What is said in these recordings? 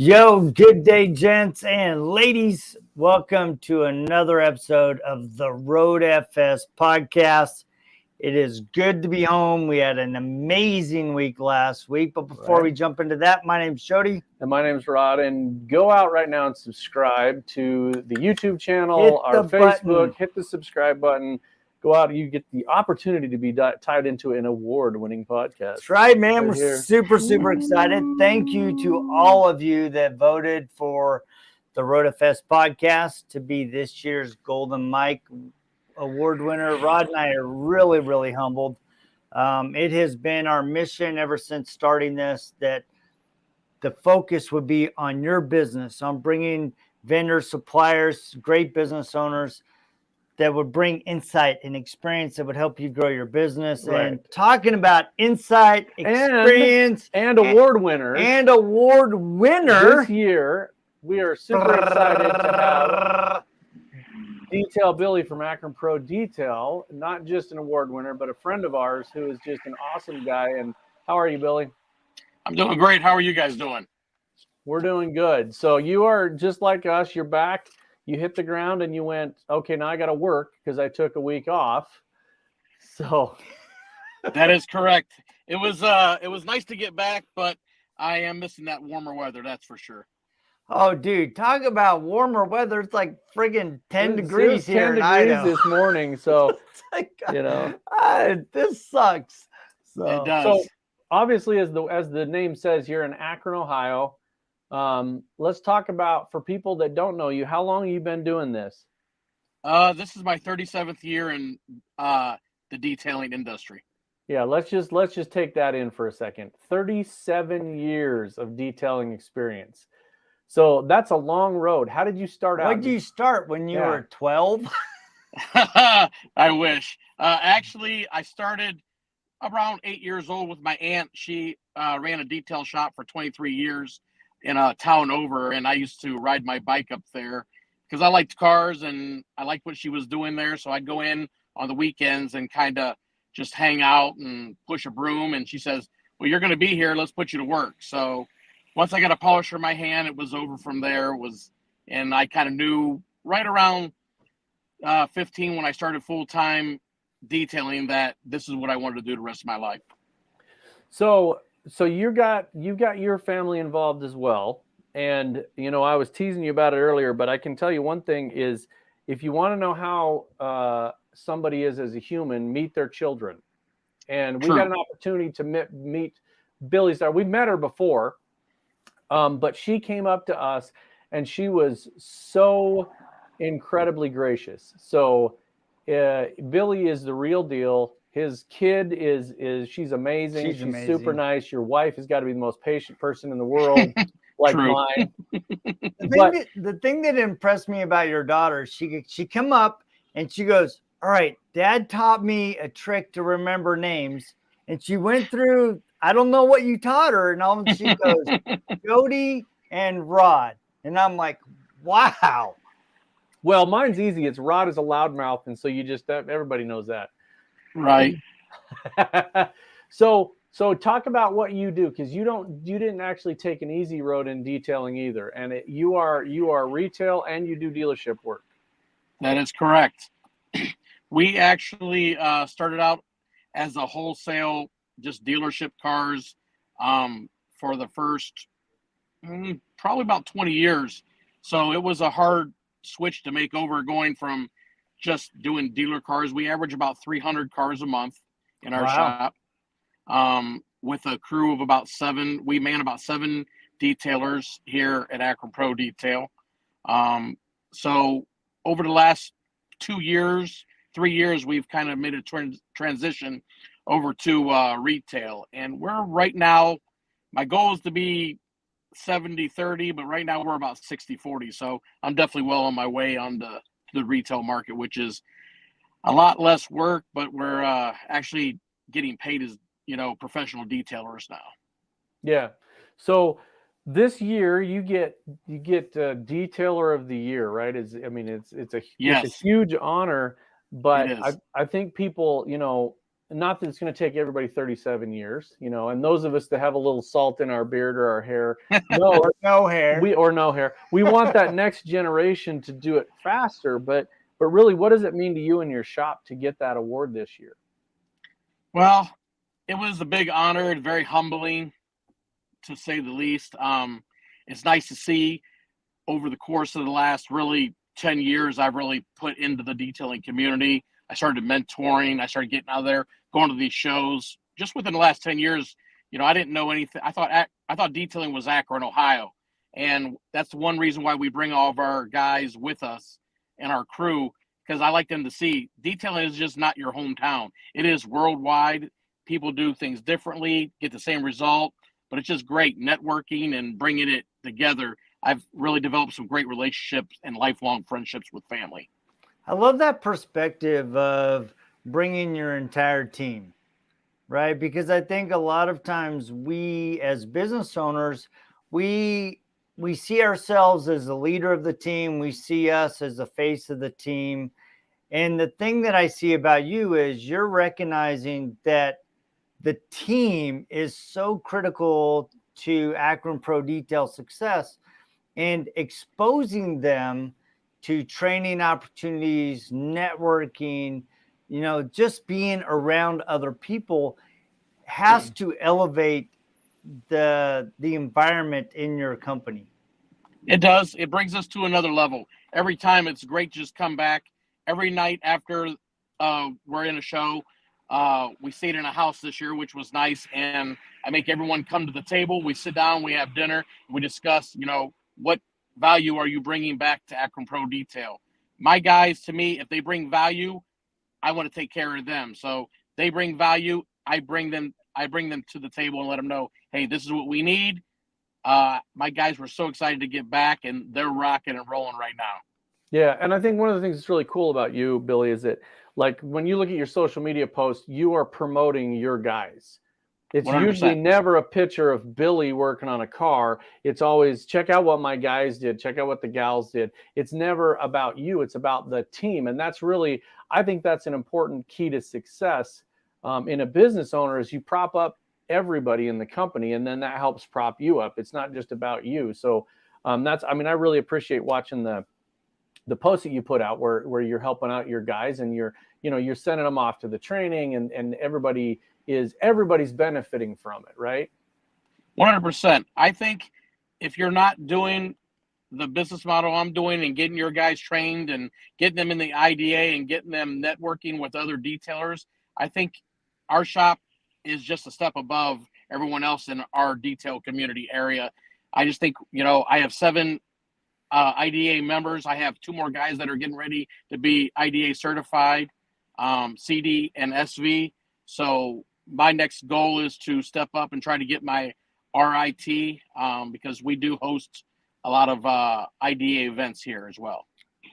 Yo, good day, gents and ladies. Welcome to another episode of the RoadFS podcast. It is good to be home. We had an amazing week last week. But before we jump into that, my name's Jody. And my name's Rod. And go out right now and subscribe to the YouTube channel, our Facebook. Hit the subscribe button. Go out. You get the opportunity to be tied into an award-winning podcast. That's right, man. We're super excited. Thank you to all of you that voted for the RoadFS podcast to be this year's Golden Mike Award winner. Rod and I are really humbled. It has been our mission ever since starting this that the focus would be on your business, on bringing vendors, suppliers, great business owners that would bring insight and experience that would help you grow your business. Right. And talking about insight, experience, and award winners. This year, we are super excited to have Detail Billy from Akron Pro Detail, not just an award winner, but a friend of ours who is just an awesome guy. And how are you, Billy? I'm doing great. How are you guys doing? We're doing good. So you are just like us. You're back. You hit the ground and you went, okay, now I got to work because I took a week off. So that is correct. It was nice to get back, but I am missing that warmer weather. That's for sure. Oh, dude, talk about warmer weather. It's like friggin' 10 degrees here in Idaho this morning. So, like, this sucks. So, it does. So obviously, as the name says, you're in Akron, Ohio. Let's talk about, for people that don't know you, how long have you been doing this? This is my 37th year in the detailing industry. Yeah, let's just take that in for a second. 37 years of detailing experience. So that's a long road. How did you start out? When did you start? When you were 12? I wish. Actually, I started around 8 years old with my aunt. She ran a detail shop for 23 years in a town over, and I used to ride my bike up there because I liked cars and I liked what she was doing there. So I'd go in on the weekends and kind of just hang out and push a broom. And she says, well, you're going to be here. Let's put you to work. So once I got a polisher in my hand, it was over from there. And I kind of knew right around 15 when I started full-time detailing that this is what I wanted to do the rest of my life. So you got your family involved as well. And, I was teasing you about it earlier, but I can tell you one thing is if you want to know how somebody is as a human, meet their children. And we got an opportunity to meet Billy's daughter. We've met her before. But she came up to us and she was so incredibly gracious. So Billy is the real deal. His kid she's amazing. She's amazing. Super nice. Your wife has got to be the most patient person in the world, like mine. The thing that impressed me about your daughter, she come up and she goes, all right, Dad taught me a trick to remember names. And she went through, I don't know what you taught her. And all of a sudden she goes, Jody and Rod. And I'm like, wow. Well, mine's easy. It's Rod is a loudmouth. And so everybody knows that. Right. So talk about what you do, because you didn't actually take an easy road in detailing either. And you are retail and you do dealership work. That is correct. We actually started out as a wholesale, just dealership cars for the first probably about 20 years. So it was a hard switch to make over, going from just doing dealer cars. We average about 300 cars a month in our shop with a crew of about 7. We man about 7 detailers here at Akron Pro Detail. So over the last 3 years, we've kind of made a transition over to retail. And we're right now, my goal is to be 70-30, but right now we're about 60-40. So I'm definitely well on my way on the retail market, which is a lot less work, but we're actually getting paid as, professional detailers now. Yeah. So this year you get Detailer of the Year, right? It's a huge honor, but I think people, not that it's going to take everybody 37 years, and those of us that have a little salt in our beard or our hair, or no hair, we want that next generation to do it faster. But really, what does it mean to you and your shop to get that award this year? Well, it was a big honor and very humbling, to say the least. It's nice to see over the course of the last really 10 years, I've really put into the detailing community. I started mentoring. I started getting out there, going to these shows. Just within the last 10 years, I didn't know anything. I thought detailing was Akron, Ohio. And that's one reason why we bring all of our guys with us and our crew, because I like them to see detailing is just not your hometown. It is worldwide. People do things differently, get the same result, but it's just great networking and bringing it together. I've really developed some great relationships and lifelong friendships with family. I love that perspective of bringing your entire team, right? Because I think a lot of times we as business owners, we see ourselves as the leader of the team. We see us as the face of the team. And the thing that I see about you is you're recognizing that the team is so critical to Akron Pro Detail success, and exposing them to training opportunities, networking, just being around other people has to elevate the environment in your company. It does. It brings us to another level. Every time it's great to just come back. Every night after we're in a show, we stayed in a house this year, which was nice. And I make everyone come to the table. We sit down, we have dinner, we discuss, what value are you bringing back to Akron Pro Detail? My guys, to me, if they bring value, I want to take care of them. So they bring value. I bring them to the table and let them know, hey, this is what we need. My guys were so excited to get back, and they're rocking and rolling right now. Yeah, and I think one of the things that's really cool about you, Billy, is that like when you look at your social media posts, you are promoting your guys. It's 100%. Usually never a picture of Billy working on a car. It's always check out what my guys did, check out what the gals did. It's never about you. It's about the team. And that's really, I think that's an important key to success in a business owner is you prop up everybody in the company, and then that helps prop you up. It's not just about you. So I really appreciate watching the posts that you put out where you're helping out your guys and you're sending them off to the training and everybody's benefiting from it, right? 100%. I think if you're not doing the business model I'm doing and getting your guys trained and getting them in the IDA and getting them networking with other detailers, I think our shop is just a step above everyone else in our detail community area. I just think, I have 7 IDA members. I have 2 more guys that are getting ready to be IDA certified, CD and SV. So my next goal is to step up and try to get my RIT because we do host a lot of IDA events here as well.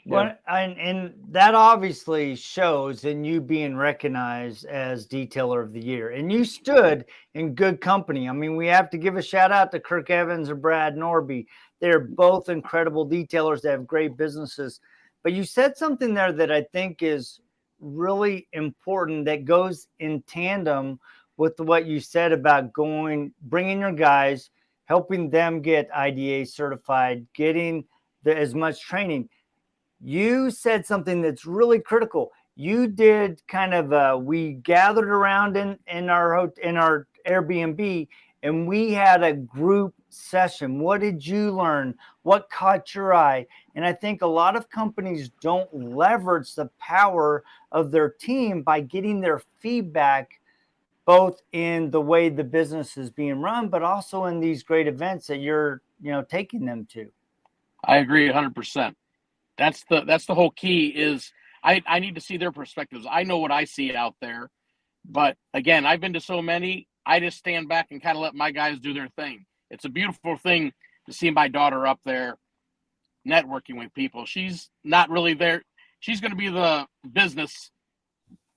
Well, and that obviously shows in you being recognized as Detailer of the Year. And you stood in good company. I mean, we have to give a shout out to Kirk Evans or Brad Norby. They're both incredible detailers that have great businesses. But you said something there that I think is really important that goes in tandem with what you said about bringing your guys, helping them get IDA certified, getting as much training. You said something that's really critical. You did kind of we gathered around in our Airbnb and we had a group session. What did you learn? What caught your eye? And I think a lot of companies don't leverage the power of their team by getting their feedback, both in the way the business is being run, but also in these great events that you're taking them to. I agree 100%. That's the whole key is I need to see their perspectives. I know what I see out there, but again, I've been to so many, I just stand back and kind of let my guys do their thing. It's a beautiful thing to see my daughter up there networking with people. She's not really there. She's going to be the business,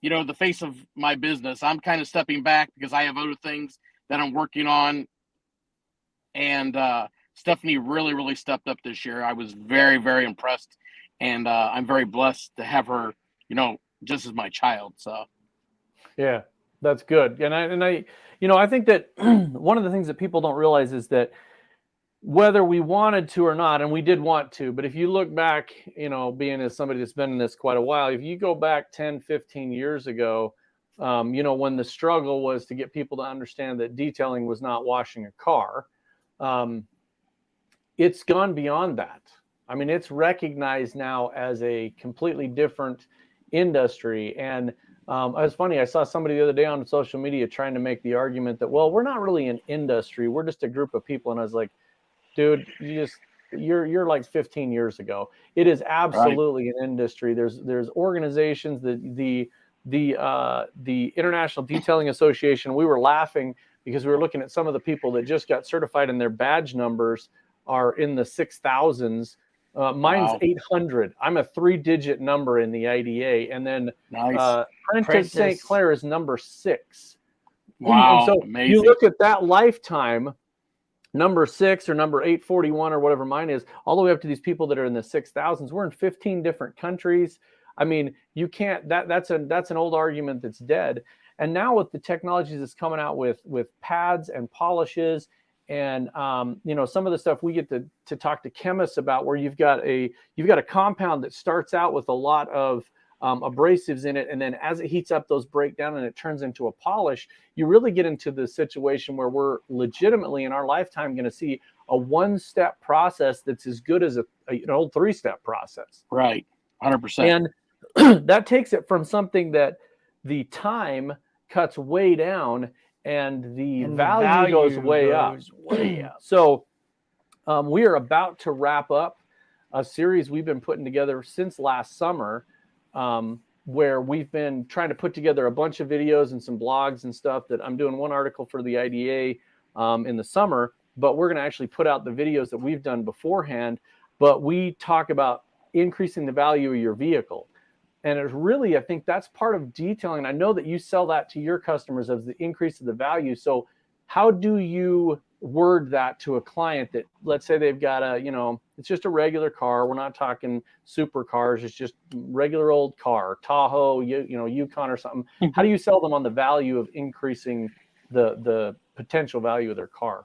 the face of my business. I'm kind of stepping back because I have other things that I'm working on. And Stephanie really, really stepped up this year. I was very, very impressed. And I'm very blessed to have her, just as my child. So, yeah. That's good. And I, I think that one of the things that people don't realize is that whether we wanted to or not, and we did want to, but if you look back, being as somebody that's been in this quite a while, if you go back 10, 15 years ago, when the struggle was to get people to understand that detailing was not washing a car, it's gone beyond that. I mean, it's recognized now as a completely different industry. And it was funny, I saw somebody the other day on social media trying to make the argument that, well, we're not really an industry, we're just a group of people. And I was like, dude, you're like 15 years ago. It is absolutely an industry. There's organizations, the International Detailing Association. We were laughing because we were looking at some of the people that just got certified, and their badge numbers are in the 6,000s. Mine's 800. I'm a 3-digit number in the IDA, and then Prentice St. Clair is number 6. Wow, and so amazing. You look at that lifetime, number 6 or number 841 or whatever mine is, all the way up to these people that are in the 6,000s. We're in 15 different countries. I mean, you can't. That's an old argument that's dead. And now with the technologies that's coming out with pads and polishes, and some of the stuff we get to talk to chemists about, where you've got a compound that starts out with a lot of abrasives in it, and then as it heats up, those break down and it turns into a polish. You really get into the situation where we're legitimately in our lifetime going to see a 1-step process that's as good as an old 3-step process. Right, 100%. And that takes it from something that the time cuts way down and the value goes way up. So we are about to wrap up a series we've been putting together since last summer, where we've been trying to put together a bunch of videos and some blogs and stuff. That I'm doing one article for the IDA in the summer, but we're going to actually put out the videos that we've done beforehand. But we talk about increasing the value of your vehicle. And it's really, I think that's part of detailing. I know that you sell that to your customers as the increase of the value. So how do you word that to a client that, let's say they've got it's just a regular car. We're not talking super cars. It's just regular old car, Tahoe, Yukon or something. How do you sell them on the value of increasing the potential value of their car?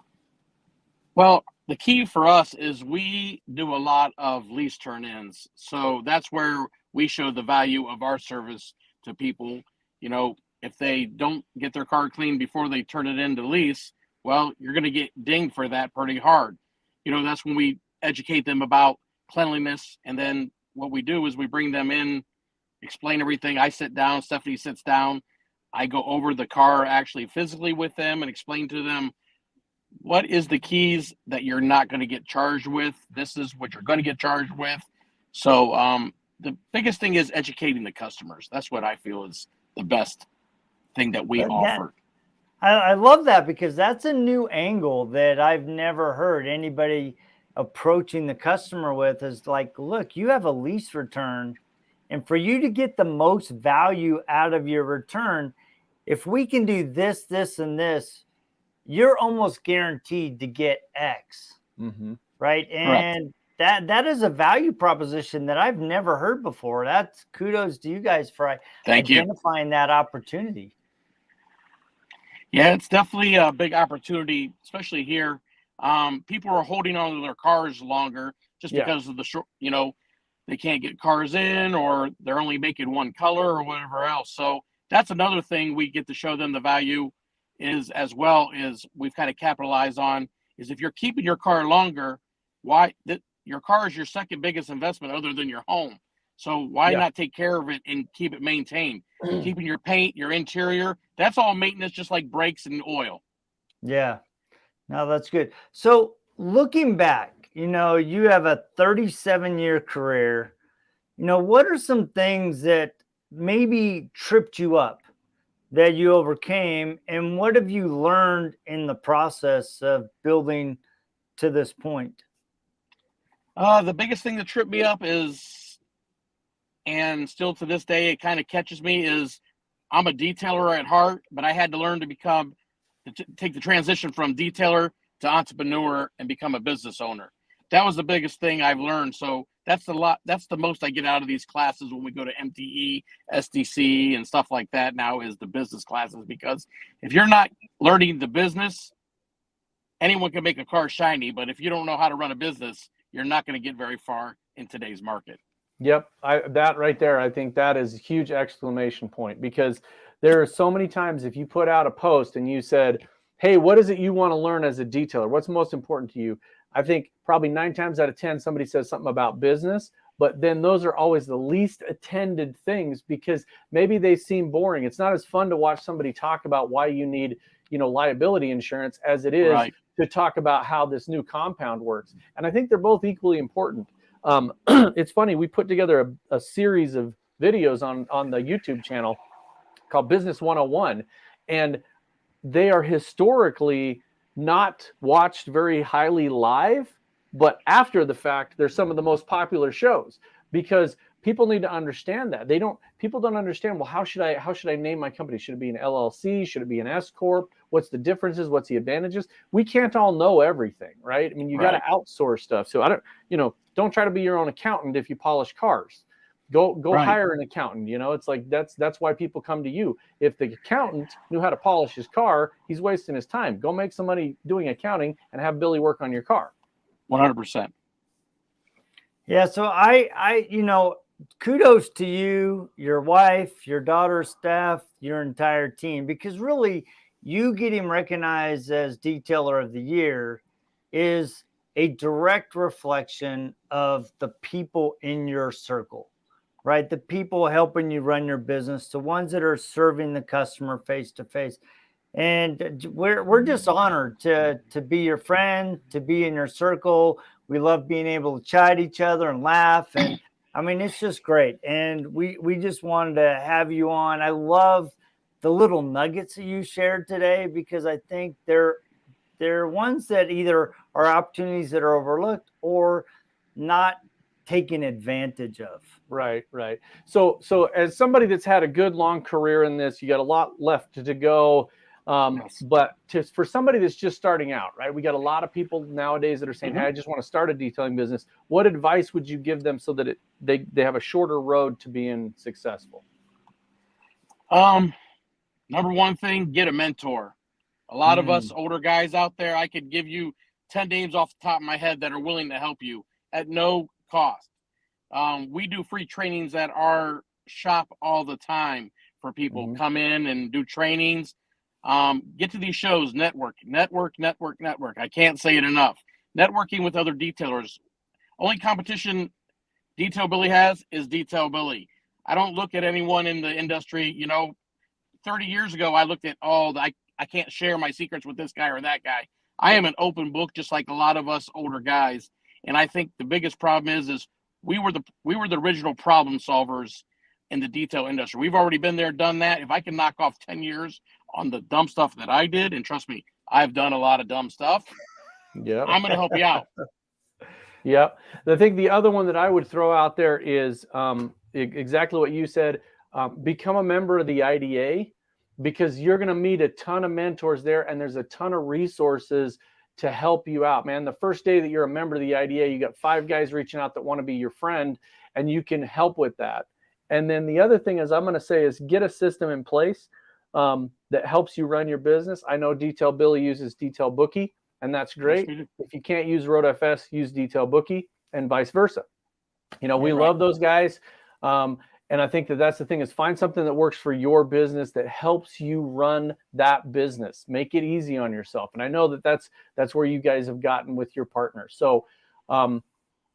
Well, the key for us is we do a lot of lease turn-ins. So that's where we show the value of our service to people. If they don't get their car cleaned before they turn it into lease, well, you're going to get dinged for that pretty hard. That's when we educate them about cleanliness. And then what we do is we bring them in, explain everything. I sit down, Stephanie sits down. I go over the car actually physically with them and explain to them what is the keys that you're not going to get charged with. This is what you're going to get charged with. So the biggest thing is educating the customers. That's what I feel is the best thing that we offer. I love that, because that's a new angle that I've never heard anybody approaching the customer with. Is like, look, you have a lease return, and for you to get the most value out of your return, if we can do this, this, and this, you're almost guaranteed to get X. Mm-hmm. Right. And that is a value proposition that I've never heard before. That's kudos to you guys for identifying that opportunity. Yeah, it's definitely a big opportunity, especially here. People are holding on to their cars longer just because of the short, they can't get cars in, or they're only making one color or whatever else. So that's another thing we get to show them the value is, as well as we've kind of capitalized on, is if you're keeping your car longer, your car is your second biggest investment other than your home. So why not take care of it and keep it maintained? Keeping your paint, your interior, that's all maintenance, just like brakes and oil. Yeah. No, that's good. So looking back, you have a 37-year career. What are some things that maybe tripped you up that you overcame, and what have you learned in the process of building to this point? The biggest thing that tripped me up is, and still to this day it kind of catches me, is I'm a detailer at heart, but I had to learn to take the transition from detailer to entrepreneur and become a business owner. That was the biggest thing I've learned. So that's the most I get out of these classes when we go to MTE, SDC, and stuff like that now is the business classes, because if you're not learning the business, anyone can make a car shiny, but if you don't know how to run a business, you're not going to get very far in today's market. Yep. That right there, I think that is a huge exclamation point, because there are so many times if you put out a post and you said, hey, what is it you want to learn as a detailer? What's most important to you? I think probably 9 times out of 10, somebody says something about business, but then those are always the least attended things because maybe they seem boring. It's not as fun to watch somebody talk about why you need, liability insurance as it is to talk about how this new compound works. And I think they're both equally important. It's funny, we put together a series of videos on the YouTube channel called Business 101, and they are historically not watched very highly live, but after the fact, they're some of the most popular shows because people need to understand that. People don't understand, well, how should I name my company? Should it be an LLC? Should it be an S Corp? What's the differences? What's the advantages? We can't all know everything, right? I mean, you got to outsource stuff. So don't try to be your own accountant if you polish cars. Go hire an accountant. It's like that's why people come to you. If the accountant knew how to polish his car, he's wasting his time. Go make some money doing accounting and have Billy work on your car. 100%. Yeah. So I kudos to you, your wife, your daughter's staff, your entire team, because really you getting recognized as Detailer of the Year is a direct reflection of the people in your circle. Right? The people helping you run your business, the ones that are serving the customer face to face. And we're just honored to be your friend, to be in your circle. We love being able to chide each other and laugh. And I mean, it's just great. And we just wanted to have you on. I love the little nuggets that you shared today, because I think they're ones that either are opportunities that are overlooked or not taken advantage of. Right. So as somebody that's had a good long career in this, you got a lot left to go. But for somebody that's just starting out, right? We got a lot of people nowadays that are saying, hey, I just want to start a detailing business. What advice would you give them so that they have a shorter road to being successful? Number one thing, get a mentor. A lot of us older guys out there, I could give you 10 names off the top of my head that are willing to help you at no cost. We do free trainings at our shop all the time for people. Come in and do trainings. Get to these shows, network. I can't say it enough. Networking with other detailers. Only competition Detail Billy has is Detail Billy. I don't look at anyone in the industry. 30 years ago, I looked at, I can't share my secrets with this guy or that guy. I am an open book, just like a lot of us older guys. And I think the biggest problem is we were the original problem solvers in the detail industry. We've already been there, done that. If I can knock off 10 years on the dumb stuff that I did, and trust me, I've done a lot of dumb stuff. Yeah, I'm going to help you out. Yep. I think the other one that I would throw out there is exactly what you said. Become a member of the IDA, because you're going to meet a ton of mentors there, and there's a ton of resources to help you out, man. The first day that you're a member of the IDA, you got 5 guys reaching out that want to be your friend, and you can help with that. And then the other thing is I'm going to say is get a system in place that helps you run your business. I know Detail Billy uses Detail Bookie, and that's great. If you can't use RoadFS, use Detail Bookie, and vice versa. We love those guys. And I think that's the thing, is find something that works for your business that helps you run that business. Make it easy on yourself. And I know that's where you guys have gotten with your partner. So, and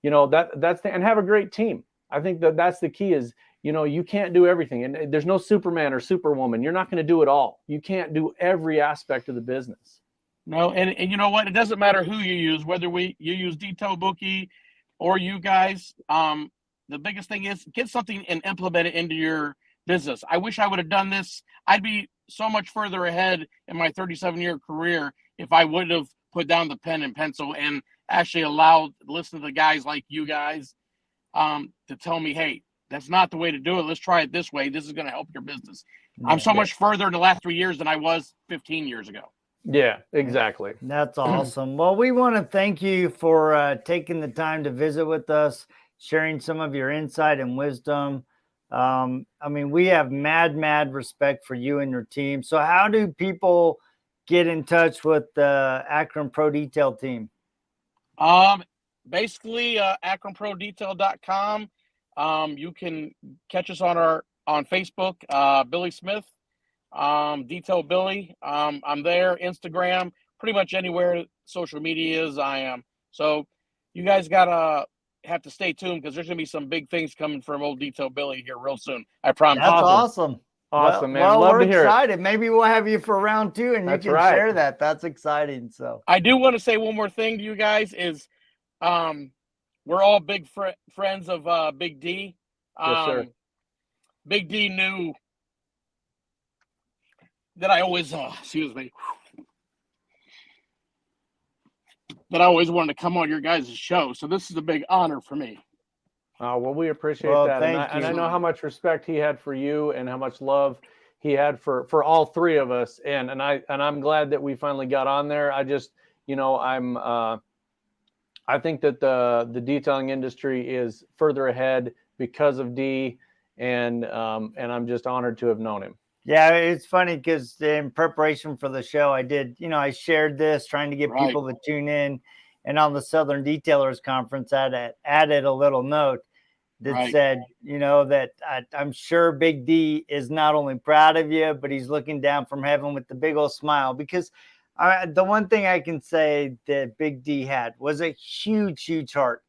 have a great team. I think that's the key is, you can't do everything, and there's no Superman or Superwoman. You're not going to do it all. You can't do every aspect of the business. No. And you know what? It doesn't matter who you use, whether you use Detail Bookie or you guys, the biggest thing is get something and implement it into your business. I wish I would have done this. I'd be so much further ahead in my 37-year career if I would have put down the pen and pencil and actually listen to the guys like you guys to tell me, hey, that's not the way to do it. Let's try it this way. This is going to help your business. I'm so much further in the last 3 years than I was 15 years ago. Yeah, exactly. That's awesome. Well, we want to thank you for taking the time to visit with us, sharing some of your insight and wisdom. I mean, we have mad respect for you and your team. So how do people get in touch with the Akron Pro Detail team? Basically, akronprodetail.com. You can catch us on Facebook, Billy Smith, Detail Billy. I'm there, Instagram, pretty much anywhere social media is, I am. So you guys have to stay tuned because there's gonna be some big things coming from old Detail Billy here real soon. I promise. That's awesome. Awesome, man. Well, Love we're to hear excited. it. Maybe we'll have you for round 2 and That's you can right. share that. That's exciting. So I do want to say one more thing to you guys is we're all big friends of Big D. Yes, sir. Big D knew that I always that I always wanted to come on your guys' show. So this is a big honor for me. Well, we appreciate Well, that. thank And you. I know how much respect he had for you and how much love he had for all three of us. And I'm glad that we finally got on there. I just, I think that the detailing industry is further ahead because of D, and I'm just honored to have known him. yeah, it's funny because in preparation for the show, I did, I shared this trying to get people to tune in. And on the Southern Detailers Conference, I added a little note that said, that I'm sure Big D is not only proud of you, but he's looking down from heaven with the big old smile. Because the one thing I can say that Big D had was a huge heart,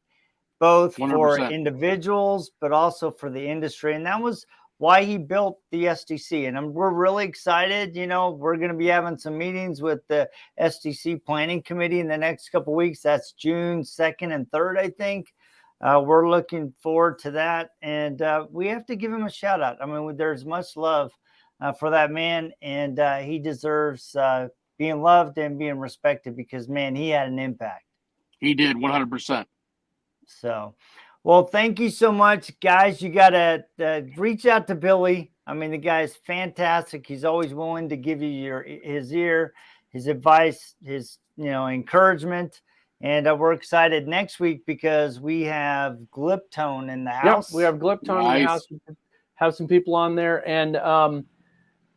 both 100%. for individuals, but also for the industry. And that was why he built the SDC. And we're really excited. We're going to be having some meetings with the SDC Planning Committee in the next couple of weeks. That's June 2nd and 3rd, I think. We're looking forward to that. And we have to give him a shout out. I mean, there's much love for that man. And he deserves being loved and being respected because, man, he had an impact. He did 100%. So, well, thank you so much, guys. You got to reach out to Billy. I mean, the guy's fantastic. He's always willing to give you his ear, his advice, his, encouragement. And we're excited next week because we have Gliptone in the house. Yep, we have Gliptone in the house. Have some people on there. And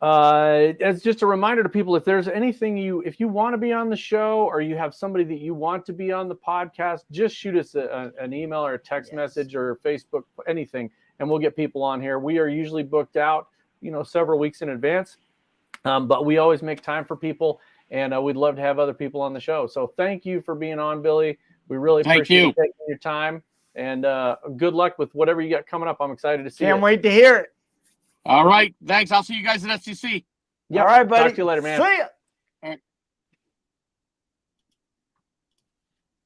as just a reminder to people, if there's anything if you want to be on the show or you have somebody that you want to be on the podcast, just shoot us an email or a text message or Facebook, anything, and we'll get people on here. We are usually booked out, several weeks in advance, but we always make time for people, and we'd love to have other people on the show. So thank you for being on, Billy. We really appreciate taking your time, and good luck with whatever you got coming up. I'm excited to see it. Can't wait to hear it. All right. Thanks. I'll see you guys at SCC. Yep. All right, buddy. Talk to you later, man. See ya.